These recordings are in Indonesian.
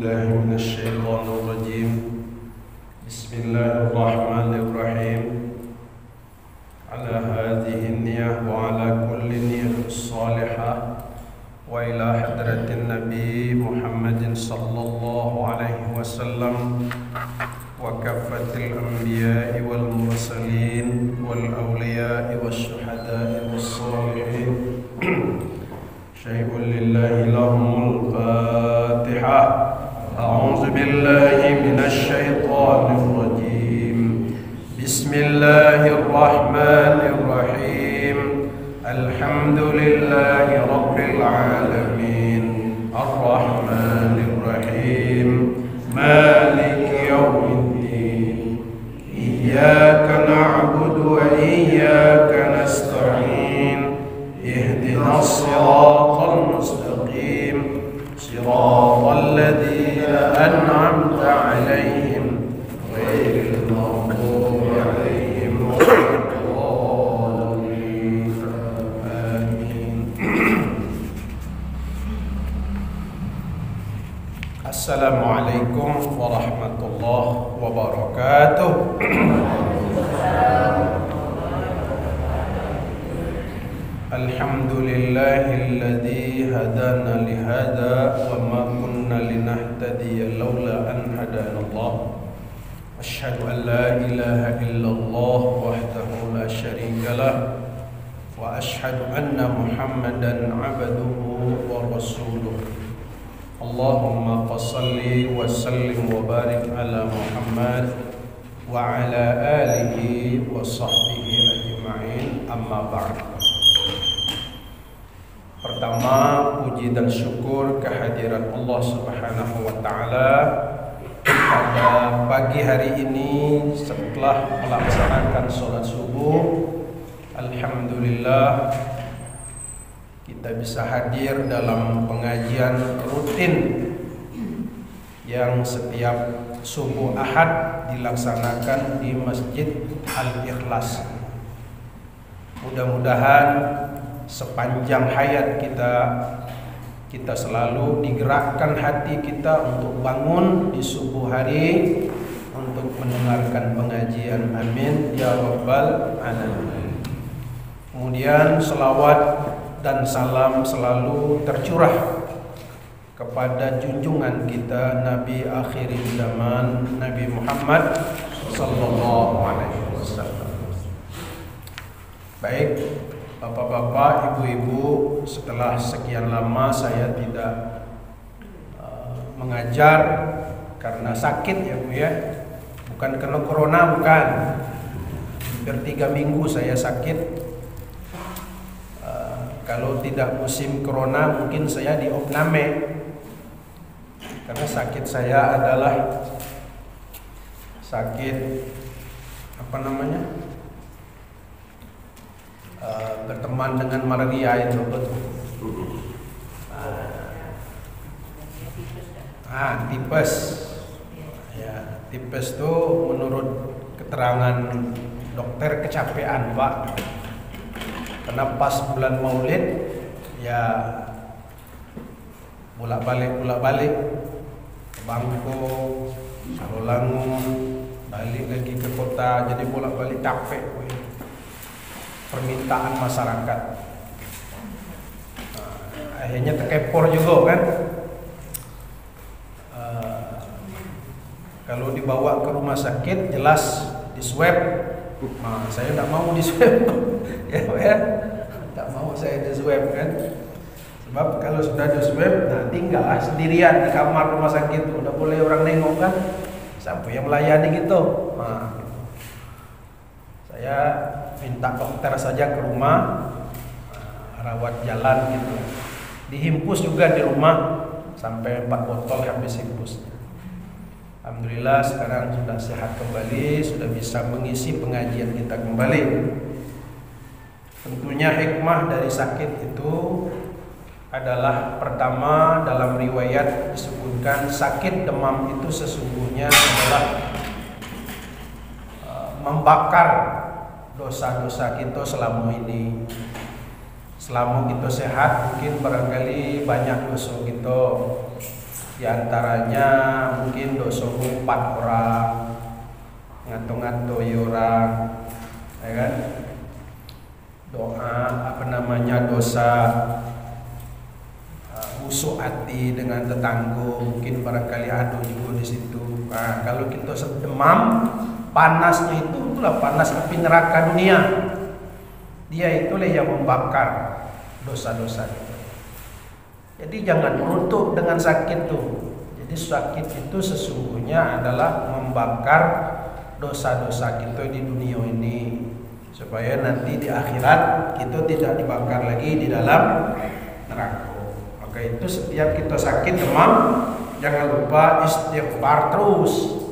بالله من الشيطان الرجيم بسم الله الرحمن الرحيم على هذه النية وعلى كل نية صالحة وإلى حضرة النبي محمد صلى الله عليه وسلم وكافة الأنبياء والمرسلين والأولياء والشهداء والصالحين شيء لله لهم الفاتحة. أعوذ بالله من الشيطان الرجيم بسم الله الرحمن الرحيم الحمد لله رب العالمين الرحمن الرحيم مالك يوم الدين إياك نعبد وإياك نستعين اهدنا الصراط المستقيم صراط الذين أنعمت عليهم غير المغضوب عليهم ولا الضالين آمين. Assalamualaikum warahmatullahi wabarakatuh. Alhamdulillahilladzi hadana lihada wa ma kunna linahtadiya laula an hadanallah. Asyhadu an la ilaha illallah wahdahu la syarika lah wa asyhadu anna Muhammadan abduhu wa rasuluh. Allahumma salli wa sallim wa barik ala Muhammad wa ala alihi wa sahbihi ajma'in, amma ba'd. Pertama, puji dan syukur kehadiran Allah Subhanahu wa taala pada pagi hari ini setelah melaksanakan sholat subuh. Alhamdulillah kita bisa hadir dalam pengajian rutin yang setiap subuh Ahad dilaksanakan di Masjid Al-Ikhlas. Mudah-mudahan sepanjang hayat kita selalu digerakkan hati kita untuk bangun di subuh hari untuk mendengarkan pengajian. Amin ya rabbal alamin. Kemudian selawat dan salam selalu tercurah kepada junjungan kita Nabi akhir zaman, Nabi Muhammad sallallahu alaihi wasallam. Baik, Bapak-bapak, ibu-ibu, setelah sekian lama saya tidak mengajar karena sakit ya Bu ya. Bukan karena corona, bukan. Hampir 3 minggu saya sakit. Kalau tidak musim corona mungkin saya di opname. Karena sakit saya adalah sakit apa namanya? Berteman dengan malaria itu betul. Tipes. Ya, tipes itu menurut keterangan dokter kecapean, Pak. Karena pas bulan Maulid ya bolak-balik ke Bangko, Sarolangun, balik lagi ke kota, jadi bolak-balik capek. Permintaan masyarakat. Akhirnya terkepor juga kan. Kalau dibawa ke rumah sakit jelas di swab. Saya tidak mau di swab. ya, tak mau saya di swab kan. Sebab kalau sudah di swab, tinggallah sendirian di kamar rumah sakit. Udah boleh orang nengok kan. Siapa yang melayani gitu. Saya minta dokter saja ke rumah, rawat jalan gitu. Dihimpus juga di rumah sampai 4 botol habis himpusnya. Alhamdulillah sekarang sudah sehat kembali, sudah bisa mengisi pengajian kita kembali. Tentunya hikmah dari sakit itu adalah pertama, dalam riwayat disebutkan sakit demam itu sesungguhnya adalah membakar dosa-dosa kita selama ini. Selama kita sehat mungkin barangkali banyak dosa kita Di antaranya mungkin dosa 4 orang, ngato-ngato orang, ya kan? Doa dosa busuk hati dengan tetangga, mungkin barangkali ada juga di situ. Nah, kalau kita demam, panasnya itulah panas api neraka dunia. Dia itulah yang membakar dosa-dosa kita. Jadi jangan menutup dengan sakit tuh. Jadi sakit itu sesungguhnya adalah membakar dosa-dosa kita di dunia ini, supaya nanti di akhirat kita tidak dibakar lagi di dalam neraka. Maka itu setiap kita sakit demam, jangan lupa istighfar terus.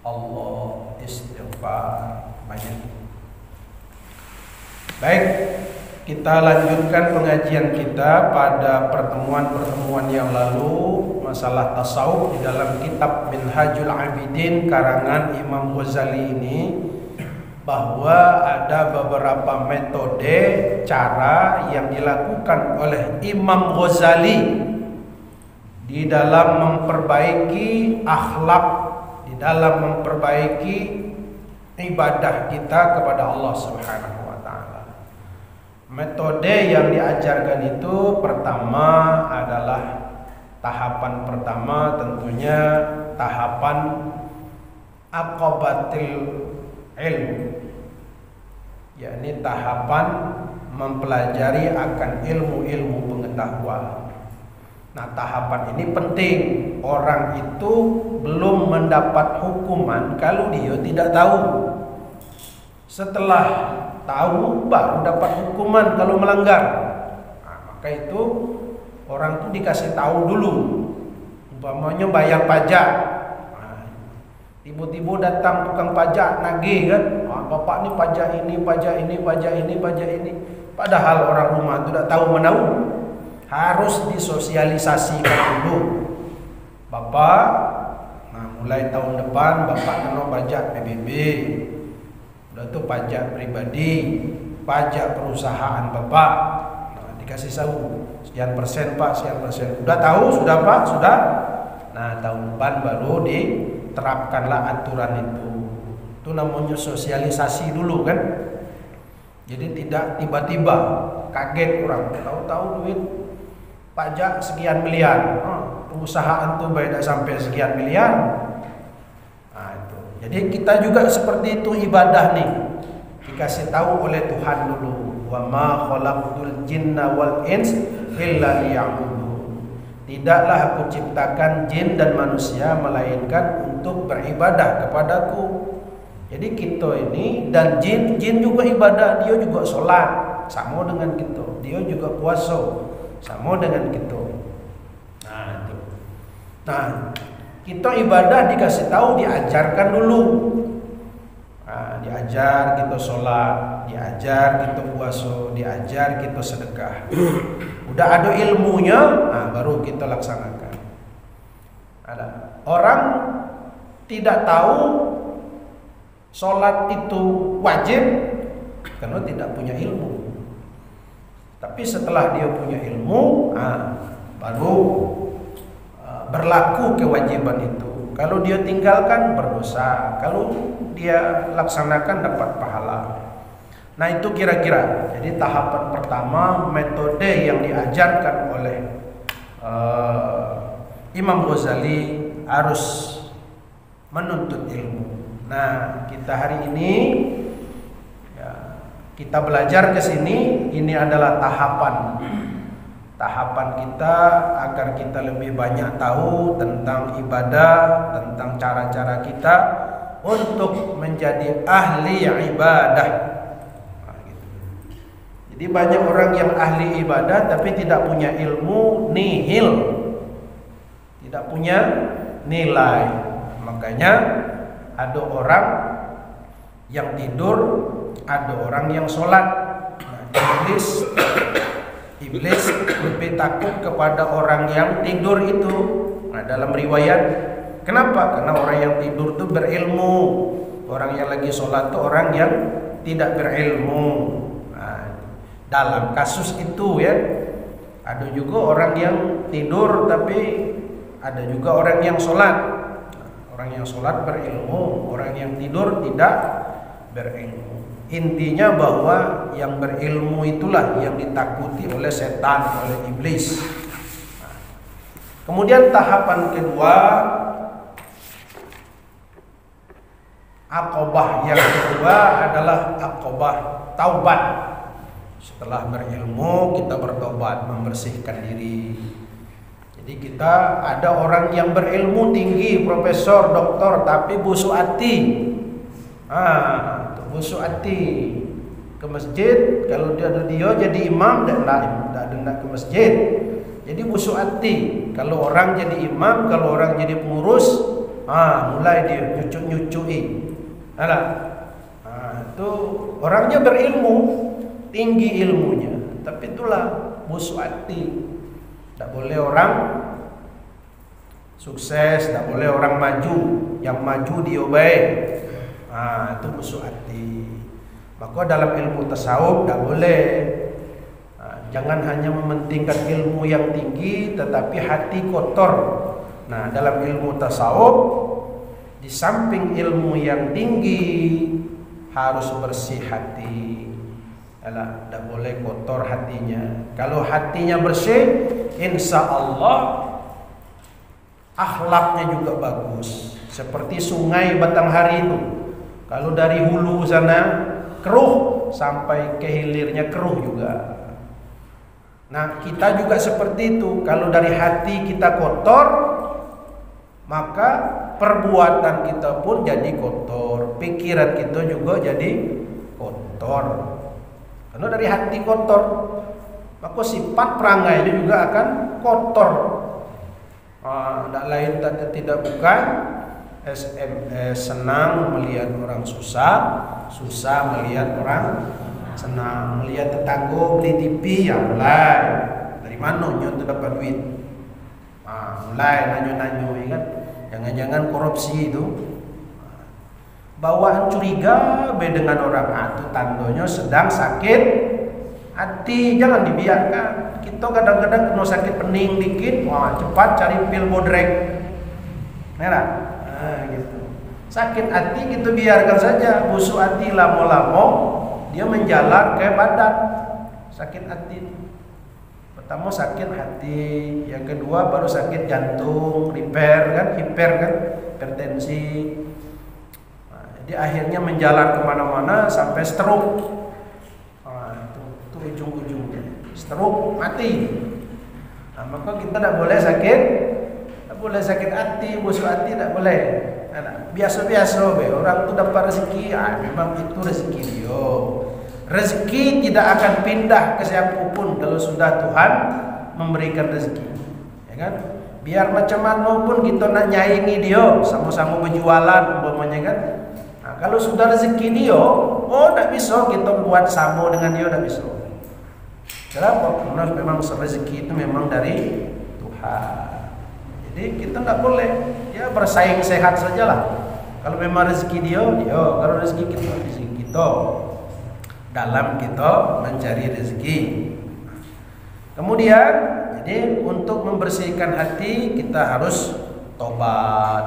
Allah, istighfar banyak. Baik, kita lanjutkan pengajian kita pada pertemuan-pertemuan yang lalu masalah tasawuf di dalam kitab Minhajul Abidin karangan Imam Ghazali ini, bahwa ada beberapa metode cara yang dilakukan oleh Imam Ghazali di dalam memperbaiki akhlak, di dalam memperbaiki ibadah kita kepada Allah Subhanahu wa taala. Metode yang diajarkan itu pertama adalah tahapan pertama tentunya tahapan aqabatil ilmu, yakni tahapan mempelajari akan ilmu-ilmu pengetahuan. Nah, tahapan ini penting. Orang itu belum mendapat hukuman kalau dia tidak tahu. Setelah tahu baru dapat hukuman kalau melanggar. Nah, maka itu orang itu dikasih tahu dulu. Umpamanya bayar pajak. Tiba-tiba datang tukang pajak nagih kan, bapak ni pajak ini, pajak ini, pajak ini, pajak ini. Padahal orang rumah itu tidak tahu menahu. Harus disosialisasikan dulu. Bapak, nah mulai tahun depan bapak kena pajak PBB. Udah tuh pajak pribadi, pajak perusahaan bapak. Nah, dikasih tahu sekian persen pak, sekian persen. Sudah tahu, sudah pak, sudah. Nah tahun depan baru terapkanlah aturan itu. Itu namanya sosialisasi dulu kan. Jadi tidak tiba-tiba kaget orang, tahu-tahu duit pajak sekian miliar, perusahaan tuh tidak sampai sekian miliar. Nah, itu. Jadi kita juga seperti itu ibadah nih, dikasih tahu oleh Tuhan dulu. Wa ma khalaqtul jinna wal ins illa liya'budun. Tidaklah aku ciptakan jin dan manusia melainkan untuk beribadah kepadaku. Jadi kita ini dan jin juga ibadah, dia juga sholat sama dengan kita, dia juga puasa sama dengan kita. Nah itu. Nah kita ibadah dikasih tahu, diajarkan dulu. Nah, diajar kita sholat, diajar kita puasa, diajar kita sedekah. Udah ada ilmunya, nah baru kita laksanakan. Ada orang tidak tahu sholat itu wajib karena tidak punya ilmu. Tapi setelah dia punya ilmu, baru berlaku kewajiban itu. Kalau dia tinggalkan berdosa, kalau dia laksanakan dapat pahala. Nah itu kira-kira. Jadi tahapan pertama metode yang diajarkan oleh Imam Ghazali harus menuntut ilmu. Nah kita hari ini ya, kita belajar ke sini. Ini adalah tahapan kita agar kita lebih banyak tahu tentang ibadah, tentang cara-cara kita untuk menjadi ahli ibadah. Jadi banyak orang yang ahli ibadah tapi tidak punya ilmu, nihil, tidak punya nilai. Makanya ada orang yang tidur, ada orang yang sholat. Nah, iblis lebih takut kepada orang yang tidur itu. Nah, dalam riwayat, kenapa? Karena orang yang tidur itu berilmu. Orang yang lagi sholat itu orang yang tidak berilmu. Dalam kasus itu ya, ada juga orang yang tidur tapi ada juga orang yang sholat. Orang yang sholat berilmu, orang yang tidur tidak berilmu. Intinya bahwa yang berilmu itulah yang ditakuti oleh setan, oleh iblis. Kemudian tahapan kedua, aqobah yang kedua adalah aqobah taubat. Setelah berilmu kita bertobat, membersihkan diri. Jadi kita ada orang yang berilmu tinggi, profesor, doktor, tapi busuk hati. Busuk hati ke masjid, kalau dia jadi imam tidak ke masjid. Jadi busuk hati. Kalau orang jadi imam, kalau orang jadi pengurus, mulai dia nyucuk-nyucui. Itu orangnya berilmu, tinggi ilmunya, tapi itulah busuk hati. Tidak boleh orang sukses, tidak boleh orang maju, yang maju dia baik. Itu busuk hati. Maka dalam ilmu tasawuf tidak boleh. Jangan hanya mementingkan ilmu yang tinggi, tetapi hati kotor. Nah, dalam ilmu tasawuf, di samping ilmu yang tinggi, harus bersih hati. Tidak boleh kotor hatinya. Kalau hatinya bersih, insya Allah akhlaknya juga bagus. Seperti sungai Batanghari itu. Kalau dari hulu sana keruh, sampai ke hilirnya keruh juga. Nah, kita juga seperti itu. Kalau dari hati kita kotor, maka perbuatan kita pun jadi kotor, pikiran kita juga jadi kotor. Karena dari hati kotor, maka sifat perangainya juga akan kotor. Tidak lain tidak bukan SMS, senang melihat orang susah, susah melihat orang senang. Melihat tetangga beli TV, ya mulai dari mana nyonya dapat duit. Mulai nanyo-nanyo, ya kan? Jangan-jangan korupsi itu. Bawaan curiga dengan orang, itu tandanya sedang sakit hati. Jangan dibiarkan. Kita kadang-kadang kena sakit pening dikit, cepat cari pil bodrek. Gitu. Sakit hati kita biarkan saja. Busuk hati lama-lama dia menjalar ke badan. Sakit hati. Pertama sakit hati, yang kedua baru sakit jantung, hiper kan, hipertensi. Jadi akhirnya menjalar kemana-mana sampai stroke. Itu ujung-ujungnya. Stroke, mati. Maka kita tidak boleh sakit hati, busuk hati tidak boleh. Biasa-biasa orang itu dapat rezeki, memang itu rezeki dia. Rezeki tidak akan pindah ke siapapun kalau sudah Tuhan memberikan rezeki, ya kan? Biar macam mana pun kita nak nyaingi dia, sama-sama berjualan umpamanya kan. Kalau sudah rezeki dia, tak bisa kita buat sama dengan dia, tak bisa. Kenapa? Karena memang rezeki itu memang dari Tuhan. Jadi kita tak boleh bersaing sehat sajalah. Kalau memang rezeki dia, kalau rezeki kita dalam kita mencari rezeki. Kemudian, jadi untuk membersihkan hati kita harus tobat.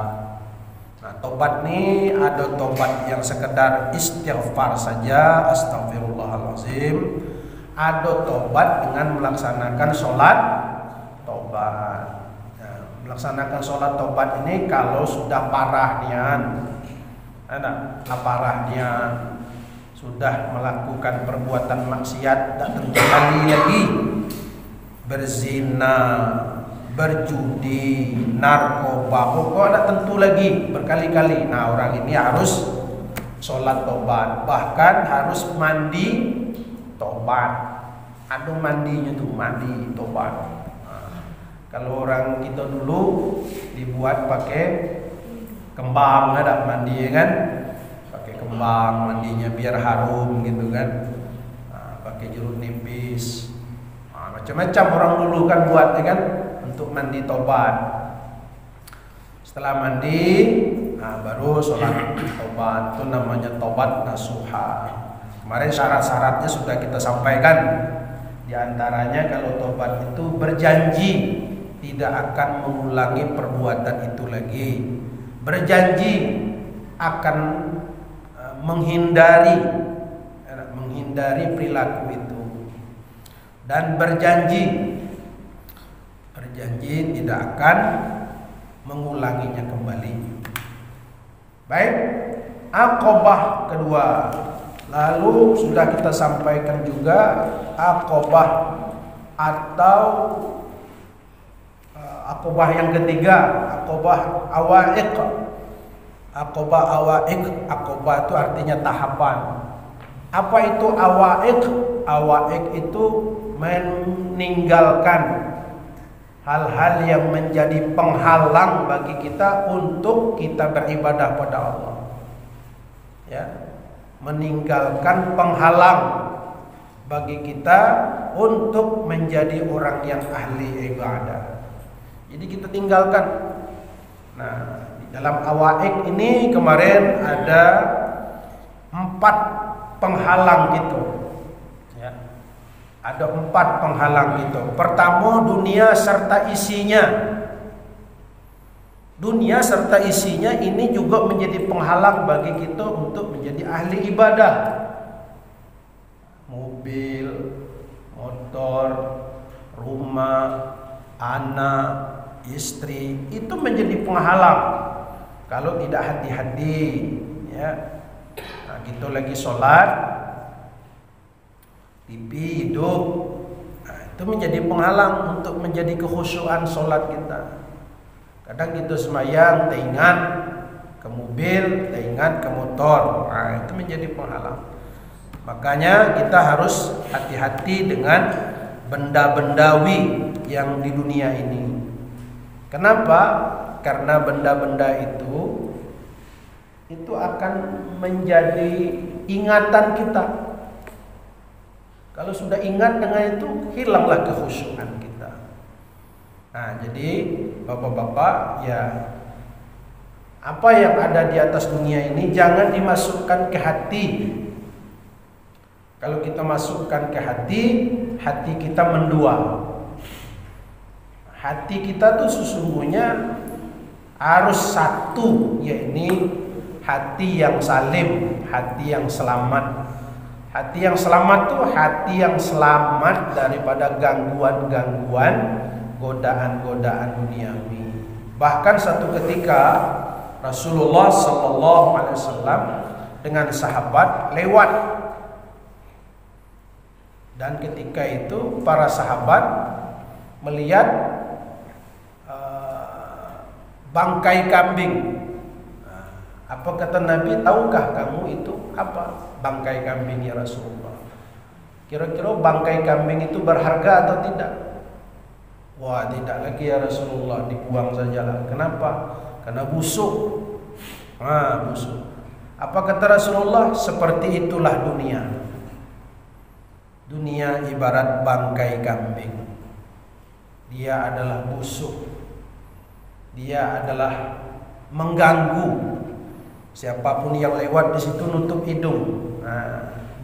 Nah, tobat ini ada tobat yang sekedar istighfar saja, astagfirullahalazim. Ada tobat dengan melaksanakan sholat tobat. Nah, melaksanakan sholat tobat ini kalau sudah parah nian, parah nian, sudah melakukan perbuatan maksiat, tak tentu kali lagi, berzina, berjudi, narkoba, pokoknya tak tentu lagi berkali-kali. Nah, orang ini harus sholat tobat, bahkan harus mandi tobat. Ada mandinya tuh, mandi tobat. Kalau orang kita dulu dibuat pakai kembang, ada mandi kan? Pakai kembang mandinya biar harum gitu kan? Pakai jeruk nipis, macam-macam orang dulu kan buat ya kan? Untuk mandi tobat. Setelah mandi, baru sholat tobat. Itu namanya tobat nasuha. Kemarin syarat-syaratnya sudah kita sampaikan. Di antaranya kalau tobat itu berjanji tidak akan mengulangi perbuatan itu lagi. Berjanji akan menghindari perilaku itu, dan berjanji tidak akan mengulanginya kembali. Baik, aqobah kedua. Lalu sudah kita sampaikan juga aqobah atau aqobah yang ketiga, aqobah awaiq. Aqobah awaiq, aqobah itu artinya tahapan. Apa itu awaiq? Awaiq itu meninggalkan hal-hal yang menjadi penghalang bagi kita untuk kita beribadah pada Allah. Ya, meninggalkan penghalang bagi kita untuk menjadi orang yang ahli ibadah. Jadi kita tinggalkan. Nah, di dalam awaiq ini kemarin ada 4 penghalang gitu. Ya. Ada 4 penghalang gitu. Pertama, dunia serta isinya. Dunia serta isinya ini juga menjadi penghalang bagi kita untuk menjadi ahli ibadah. Mobil, motor, rumah, anak, istri itu menjadi penghalang kalau tidak hati-hati. Ya. Nah, kita lagi sholat, TV hidup, nah, itu menjadi penghalang untuk menjadi kekhusyuan sholat kita. Kadang kita semayang, teringat ke mobil, teringat ke motor, nah, itu menjadi penghalang. Makanya kita harus hati-hati dengan benda-bendawi yang di dunia ini. Kenapa? Karena benda-benda itu akan menjadi ingatan kita. Kalau sudah ingat dengan itu, hilanglah kekhusyuan kita. Nah, jadi bapak-bapak, ya, apa yang ada di atas dunia ini jangan dimasukkan ke hati. Kalau kita masukkan ke hati kita mendua. Hati kita tuh sesungguhnya harus satu, yaitu hati yang salim, hati yang selamat. Hati yang selamat tuh hati yang selamat daripada gangguan-gangguan, godaan-godaan duniawi. Bahkan satu ketika Rasulullah SAW dengan sahabat lewat, dan ketika itu para sahabat melihat bangkai kambing. Apa kata Nabi? Tahukah kamu itu apa bangkai kambing ya Rasulullah? Kira-kira bangkai kambing itu berharga atau tidak? Wah, tidak lagi ya Rasulullah, dibuang sajalah. Kenapa? Karena busuk. Busuk. Apa kata Rasulullah? Seperti itulah dunia. Dunia ibarat bangkai kambing. Dia adalah busuk. Dia adalah mengganggu. Siapapun yang lewat di situ nutup hidung,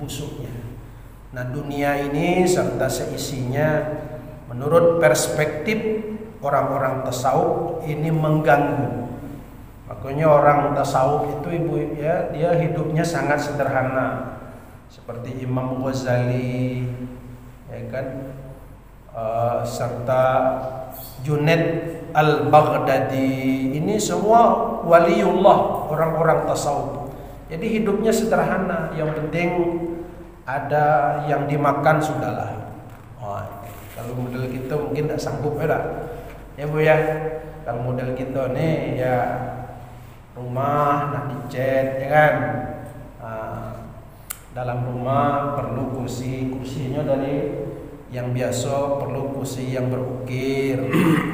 busuknya. Nah, dunia ini serta seisinya menurut perspektif orang-orang tasawuf ini mengganggu. Makanya orang tasawuf itu dia hidupnya sangat sederhana. Seperti Imam Ghazali, ya kan, serta Junaid Al-Baghdadi, ini semua waliullah, orang-orang tasawuf. Jadi hidupnya sederhana, yang penting ada yang dimakan sudahlah. Kalau model kita mungkin tidak sanggup ya Bu ya. Kalau model kita nih ya rumah nak dicat, ya kan. Dalam rumah perlu kursinya dari yang biasa, perlu kursi yang berukir.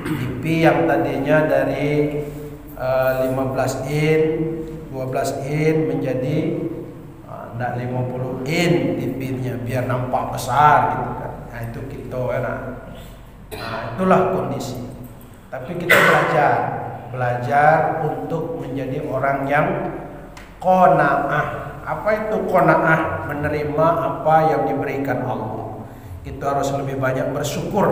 TV yang tadinya dari 15 in 12 in menjadi 50 in TV-nya biar nampak besar gitu kan. Nah, itu kita enak. Nah, itulah kondisi. Tapi kita belajar untuk menjadi orang yang qanaah. Apa itu qanaah? Menerima apa yang diberikan Allah. Kita harus lebih banyak bersyukur